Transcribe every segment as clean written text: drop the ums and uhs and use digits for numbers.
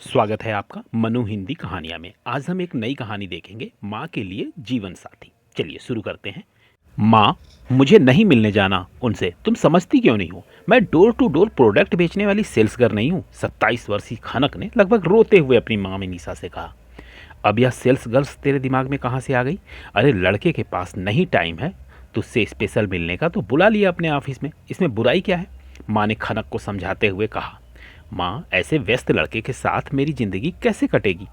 स्वागत है आपका मनु हिंदी कहानियाँ में। आज हम एक नई कहानी देखेंगे, माँ के लिए जीवन साथी। चलिए शुरू करते हैं। माँ, मुझे नहीं मिलने जाना उनसे। तुम समझती क्यों नहीं हो? मैं डोर टू डोर प्रोडक्ट बेचने वाली सेल्स गर्ल नहीं हूँ। 27 वर्षीय खनक ने लगभग रोते हुए अपनी माँ मिनीसा से कहा। अब यह सेल्स गर्ल्स तेरे दिमाग में कहाँ से आ गई? अरे लड़के के पास नहीं टाइम है तुझसे स्पेशल मिलने का तो बुला लिया अपने ऑफिस में, इसमें बुराई क्या है? माँ ने खनक को समझाते हुए कहा। माँ, ऐसे व्यस्त लड़के के साथ मेरी जिंदगी कैसे कटेगी?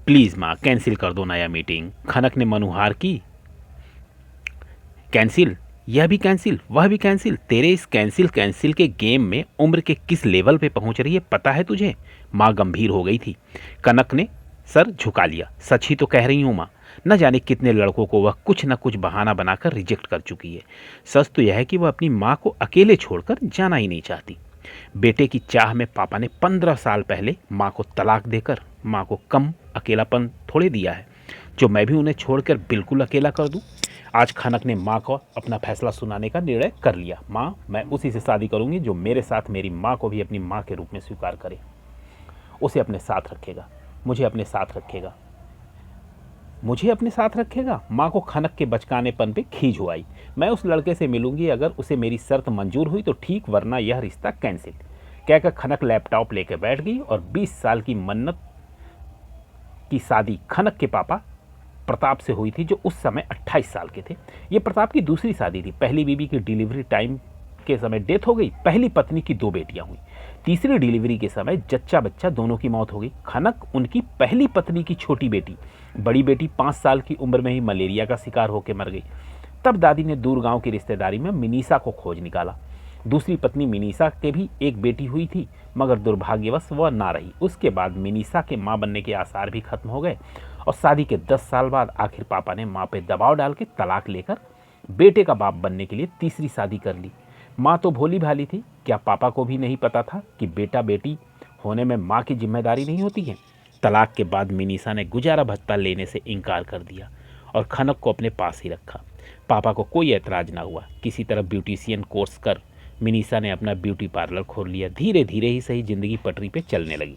प्लीज माँ, कैंसिल कर दो नया मीटिंग। खनक ने मनुहार की। कैंसिल? यह भी कैंसिल, वह भी कैंसिल। तेरे इस कैंसिल कैंसिल के गेम में उम्र के किस लेवल पे पहुंच रही है पता है तुझे? माँ गंभीर हो गई थी। कनक ने सर झुका लिया। सच ही तो कह रही हूँ माँ। न जाने कितने लड़कों को वह कुछ न कुछ बहाना बनाकर रिजेक्ट कर चुकी है। सच तो यह है कि वह अपनी माँ को अकेले छोड़कर जाना ही नहीं चाहती। बेटे की चाह में पापा ने 15 साल पहले माँ को तलाक देकर माँ को कम अकेलापन थोड़े दिया है जो मैं भी उन्हें छोड़कर बिल्कुल अकेला कर दूं। आज खनक ने माँ को अपना फैसला सुनाने का निर्णय कर लिया। माँ, मैं उसी से शादी करूंगी जो मेरे साथ मेरी माँ को भी अपनी माँ के रूप में स्वीकार करे, उसे अपने साथ रखेगा, मुझे अपने साथ रखेगा। मुझे अपने साथ रखेगा? माँ को खनक के बचकानेपन पे खींच हो आई। मैं उस लड़के से मिलूंगी अगर उसे मेरी शर्त मंजूर हुई तो ठीक, वरना यह रिश्ता कैंसिल। कहकर खनक लैपटॉप लेकर बैठ गई और 20 साल की मन्नत की शादी खनक के पापा प्रताप से हुई थी जो उस समय 28 साल के थे। ये प्रताप की दूसरी शादी थी। पहली बीवी की डिलीवरी टाइम के समय डेथ हो गई। पहली पत्नी की 2 बेटियां हुई। तीसरी डिलीवरी के समय जच्चा बच्चा दोनों की मौत हो गई। खनक उनकी पहली पत्नी की छोटी बेटी, बड़ी बेटी 5 साल की उम्र में ही मलेरिया का शिकार होकर मर गई। तब दादी ने दूर गांव की रिश्तेदारी में मिनीसा को खोज निकाला। दूसरी पत्नी मिनीसा के भी एक बेटी हुई थी, मगर दुर्भाग्यवश वह ना रही। उसके बाद मिनीसा के मां बनने के आसार भी खत्म हो गए और शादी के 10 साल बाद आखिर पापा ने मां पे दबाव डाल के तलाक लेकर बेटे का बाप बनने के लिए तीसरी शादी कर ली। माँ तो भोली भाली थी, क्या पापा को भी नहीं पता था कि बेटा बेटी होने में माँ की जिम्मेदारी नहीं होती है? तलाक के बाद मिनीसा ने गुजारा भत्ता लेने से इनकार कर दिया और खनक को अपने पास ही रखा। पापा को कोई ऐतराज ना हुआ। किसी तरह ब्यूटिशियन कोर्स कर मिनीसा ने अपना ब्यूटी पार्लर खोल लिया। धीरे धीरे ही सही जिंदगी पटरी पे चलने लगी।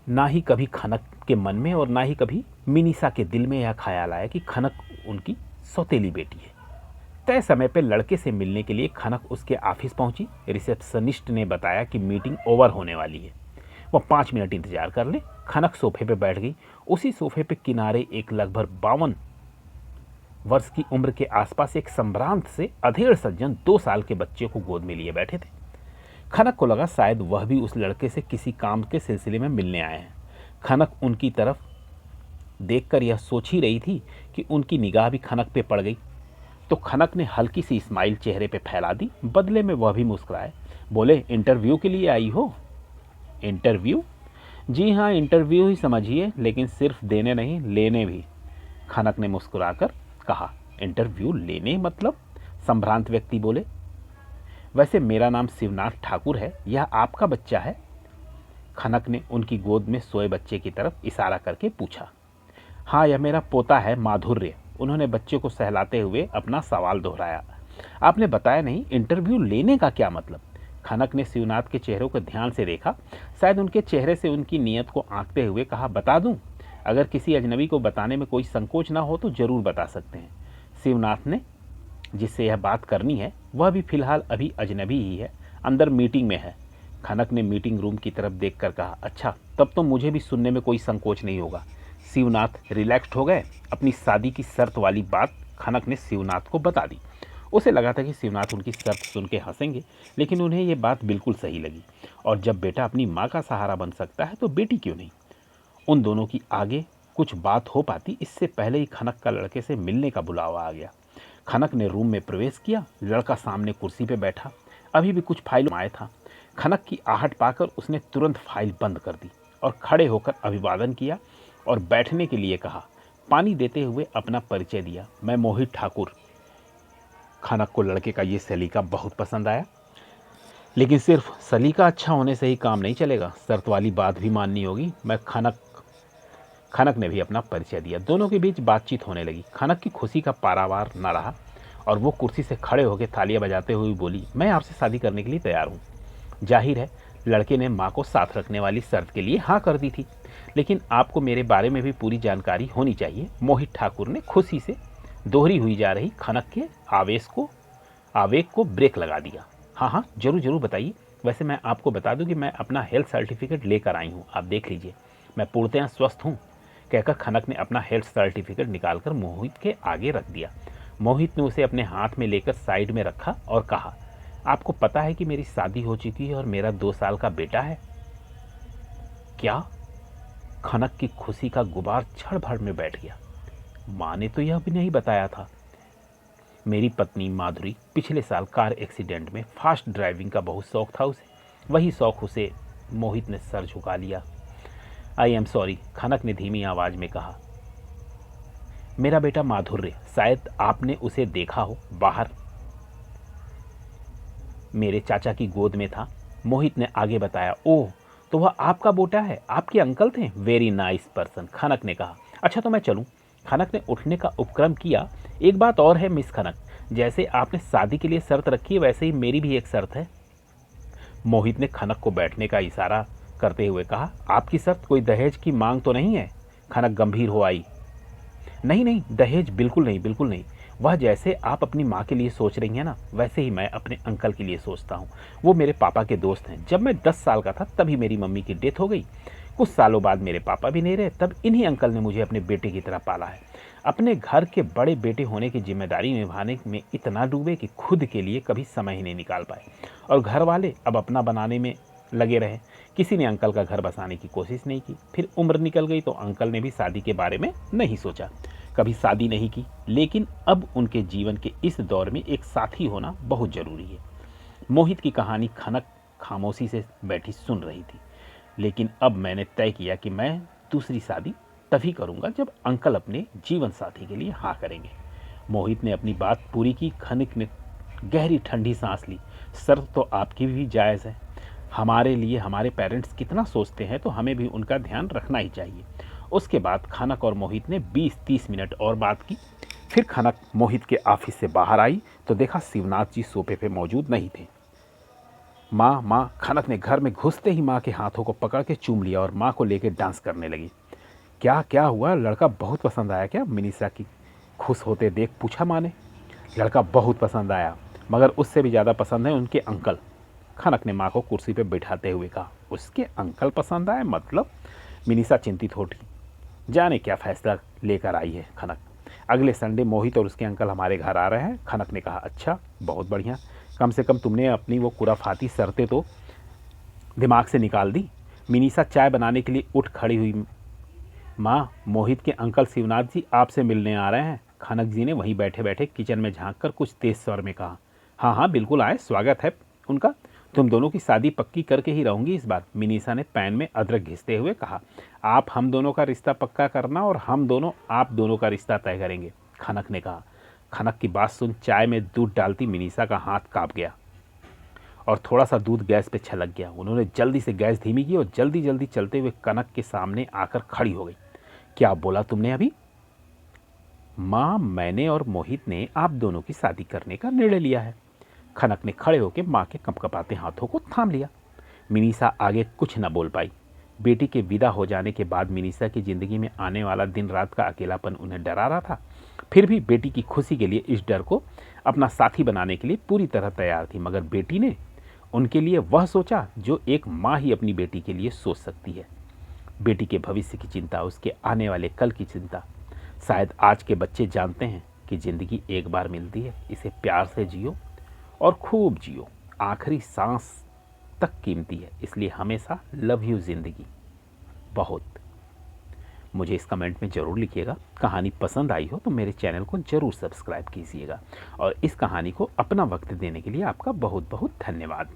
ना ही कभी खनक के मन में और ना ही कभी मिनीसा के दिल में यह ख्याल आया कि खनक उनकी सौतेली बेटी है। तय समय पर लड़के से मिलने के लिए खनक उसके ऑफिस पहुंची। रिसेप्शनिस्ट ने बताया कि मीटिंग ओवर होने वाली है, वह 5 मिनट इंतजार कर ले। खनक सोफे पे बैठ गई। उसी सोफे पे किनारे एक लगभग 52 वर्ष की उम्र के आसपास एक संभ्रांत से अधेड़ सज्जन 2 साल के बच्चे को गोद में लिए बैठे थे। खनक को लगा शायद वह भी उस लड़के से किसी काम के सिलसिले में मिलने आए हैं। खनक उनकी तरफ देखकर यह सोच ही रही थी कि उनकी निगाह भी खनक पे पड़ गई तो खनक ने हल्की सी स्माइल चेहरे पे फैला दी। बदले में वह भी मुस्कुराए। बोले, इंटरव्यू के लिए आई हो? इंटरव्यू? जी हाँ, इंटरव्यू ही समझिए, लेकिन सिर्फ देने नहीं, लेने भी। खनक ने मुस्कुराकर कहा। इंटरव्यू लेने मतलब? संभ्रांत व्यक्ति बोले। वैसे मेरा नाम शिवनाथ ठाकुर है, यह आपका बच्चा है? खनक ने उनकी गोद में सोए बच्चे की तरफ इशारा करके पूछा। हाँ, यह मेरा पोता है माधुर्य। उन्होंने बच्चे को सहलाते हुए अपना सवाल दोहराया। आपने बताया नहीं, इंटरव्यू लेने का क्या मतलब? खनक ने शिवनाथ के चेहरे को ध्यान से देखा। शायद उनके चेहरे से उनकी नीयत को आंकते हुए कहा, बता दूं? अगर किसी अजनबी को बताने में कोई संकोच ना हो तो जरूर बता सकते हैं। शिवनाथ ने जिससे यह बात करनी है वह भी फिलहाल अभी अजनबी ही है, अंदर मीटिंग में है। खनक ने मीटिंग रूम की तरफ देखकर कहा, अच्छा, तब तो मुझे भी सुनने में कोई संकोच नहीं होगा। शिवनाथ रिलैक्स्ड हो गए। अपनी शादी की शर्त वाली बात खनक ने शिवनाथ को बता दी। उसे लगा था कि शिवनाथ उनकी शर्त सुन के हंसेंगे, लेकिन उन्हें यह बात बिल्कुल सही लगी। और जब बेटा अपनी माँ का सहारा बन सकता है तो बेटी क्यों नहीं? उन दोनों की आगे कुछ बात हो पाती इससे पहले ही खनक का लड़के से मिलने का बुलावा आ गया। खनक ने रूम में प्रवेश किया। लड़का सामने कुर्सी पे बैठा, अभी भी कुछ फाइलों में था। खनक की आहट पाकर उसने तुरंत फाइल बंद कर दी और खड़े होकर अभिवादन किया और बैठने के लिए कहा। पानी देते हुए अपना परिचय दिया। मैं मोहित ठाकुर। खनक को लड़के का ये सलीका बहुत पसंद आया, लेकिन सिर्फ सलीका अच्छा होने से ही काम नहीं चलेगा, शर्त वाली बात भी माननी होगी। मैं खनक ने भी अपना परिचय दिया। दोनों के बीच बातचीत होने लगी। खनक की खुशी का पारावार न रहा और वो कुर्सी से खड़े होकर थालियां बजाते हुए बोली, मैं आपसे शादी करने के लिए तैयार हूँ। जाहिर है लड़के ने माँ को साथ रखने वाली शर्त के लिए हाँ कर दी थी। लेकिन आपको मेरे बारे में भी पूरी जानकारी होनी चाहिए। मोहित ठाकुर ने खुशी से दोहरी हुई जा रही खनक के आवेग को ब्रेक लगा दिया। हाँ हाँ, जरूर जरूर बताइए। वैसे मैं आपको बता दूं कि मैं अपना हेल्थ सर्टिफिकेट लेकर आई हूँ, आप देख लीजिए, मैं पूर्णतः स्वस्थ हूँ, कहकर खनक ने अपना हेल्थ सर्टिफिकेट निकालकर मोहित के आगे रख दिया। मोहित ने उसे अपने हाथ में लेकर साइड में रखा और कहा, आपको पता है कि मेरी शादी हो चुकी है और मेरा 2 साल का बेटा है? क्या? खनक की खुशी का गुबार क्षण भर में बैठ गया। माँ ने तो यह भी नहीं बताया था। मेरी पत्नी माधुरी पिछले साल कार एक्सीडेंट में फास्ट ड्राइविंग का बहुत शौक था उसे, वही शौक उसे। मोहित ने सर झुका लिया। आई एम सॉरी, खनक ने धीमी आवाज में कहा। मेरा बेटा माधुर्य, शायद आपने उसे देखा हो, बाहर मेरे चाचा की गोद में था। मोहित ने आगे बताया। ओह, तो वह आपका बेटा है, आपके अंकल थे? वेरी नाइस पर्सन, खनक ने कहा। अच्छा तो मैं चलूं? खनक ने उठने का उपक्रम किया। एक बात और है मिस खनक, जैसे आपने शादी के लिए शर्त रखी है वैसे ही मेरी भी एक शर्त है। मोहित ने खनक को बैठने का इशारा करते हुए कहा। आपकी शर्त कोई दहेज की मांग तो नहीं है? खनक गंभीर हो आई। नहीं नहीं, दहेज बिल्कुल नहीं, बिल्कुल नहीं। वह जैसे आप अपनी माँ के लिए सोच रही हैं ना, वैसे ही मैं अपने अंकल के लिए सोचता हूँ। वो मेरे पापा के दोस्त हैं। जब मैं 10 साल का था तभी मेरी मम्मी की डेथ हो गई। कुछ सालों बाद मेरे पापा भी नहीं रहे, तब इन्हीं अंकल ने मुझे अपने बेटे की तरह पाला है। अपने घर के बड़े बेटे होने की जिम्मेदारी निभाने में इतना डूबे कि खुद के लिए कभी समय ही नहीं निकाल पाए, और घर वाले अब अपना बनाने में लगे रहे। किसी ने अंकल का घर बसाने की कोशिश नहीं की। फिर उम्र निकल गई तो अंकल ने भी शादी के बारे में नहीं सोचा, कभी शादी नहीं की। लेकिन अब उनके जीवन के इस दौर में एक साथी होना बहुत जरूरी है। मोहित की कहानी खनक खामोशी से बैठी सुन रही थी। लेकिन अब मैंने तय किया कि मैं दूसरी शादी तभी करूंगा जब अंकल अपने जीवन साथी के लिए हाँ करेंगे। मोहित ने अपनी बात पूरी की। खनक ने गहरी ठंडी सांस ली। शर्त तो आपकी भी जायज़ है। हमारे लिए हमारे पेरेंट्स कितना सोचते हैं तो हमें भी उनका ध्यान रखना ही चाहिए। उसके बाद खनक और मोहित ने 20-30 मिनट और बात की। फिर खनक मोहित के ऑफिस से बाहर आई तो देखा शिवनाथ जी सोफे पे मौजूद नहीं थे। माँ माँ, खनक ने घर में घुसते ही माँ के हाथों को पकड़ के चूम लिया और माँ को लेकर डांस करने लगी। क्या क्या हुआ? लड़का बहुत पसंद आया क्या? मिनीषा की खुश होते देख पूछा माँ ने। लड़का बहुत पसंद आया, मगर उससे भी ज़्यादा पसंद है उनके अंकल। खनक ने माँ को कुर्सी पर बैठाते हुए कहा। उसके अंकल पसंद आए मतलब? मिनीषा चिंतित हो उठी। जाने क्या फैसला लेकर आई है खनक। अगले संडे मोहित और उसके अंकल हमारे घर आ रहे हैं। खनक ने कहा। अच्छा, बहुत बढ़िया। कम से कम तुमने अपनी वो खुराफाती शर्तें तो दिमाग से निकाल दी। मिनीषा चाय बनाने के लिए उठ खड़ी हुई। माँ, मोहित के अंकल शिवनाथ जी आपसे मिलने आ रहे हैं। खनक जी ने वहीं बैठे बैठे किचन में झांक कर कुछ तेज स्वर में कहा। हाँ हाँ बिल्कुल आए, स्वागत है उनका। तुम दोनों की शादी पक्की करके ही रहूंगी इस बार। मिनीषा ने पैन में अदरक घिसते हुए कहा। आप हम दोनों का रिश्ता पक्का करना और हम दोनों आप दोनों का रिश्ता तय करेंगे, खनक ने कहा। खनक की बात सुन चाय में दूध डालती मिनीषा का हाथ कांप गया और थोड़ा सा दूध गैस पे छलक गया। उन्होंने जल्दी से गैस धीमी की और जल्दी जल्दी चलते हुए कनक के सामने आकर खड़ी हो गई। क्या बोला तुमने अभी? माँ, मैंने और मोहित ने आप दोनों की शादी करने का निर्णय लिया है। खनक ने खड़े होकर माँ के कंपकपाते हाथों को थाम लिया। मिनीषा आगे कुछ न बोल पाई। बेटी के विदा हो जाने के बाद मिनीषा की जिंदगी में आने वाला दिन रात का अकेलापन उन्हें डरा रहा था। फिर भी बेटी की खुशी के लिए इस डर को अपना साथी बनाने के लिए पूरी तरह तैयार थी। मगर बेटी ने उनके लिए वह सोचा जो एक माँ ही अपनी बेटी के लिए सोच सकती है। बेटी के भविष्य की चिंता, उसके आने वाले कल की चिंता। शायद आज के बच्चे जानते हैं कि ज़िंदगी एक बार मिलती है, इसे प्यार से जियो और खूब जियो। आखिरी सांस तक कीमती है, इसलिए हमेशा लव यू ज़िंदगी बहुत। मुझे इस कमेंट में ज़रूर लिखिएगा। कहानी पसंद आई हो तो मेरे चैनल को ज़रूर सब्सक्राइब कीजिएगा और इस कहानी को अपना वक्त देने के लिए आपका बहुत बहुत धन्यवाद।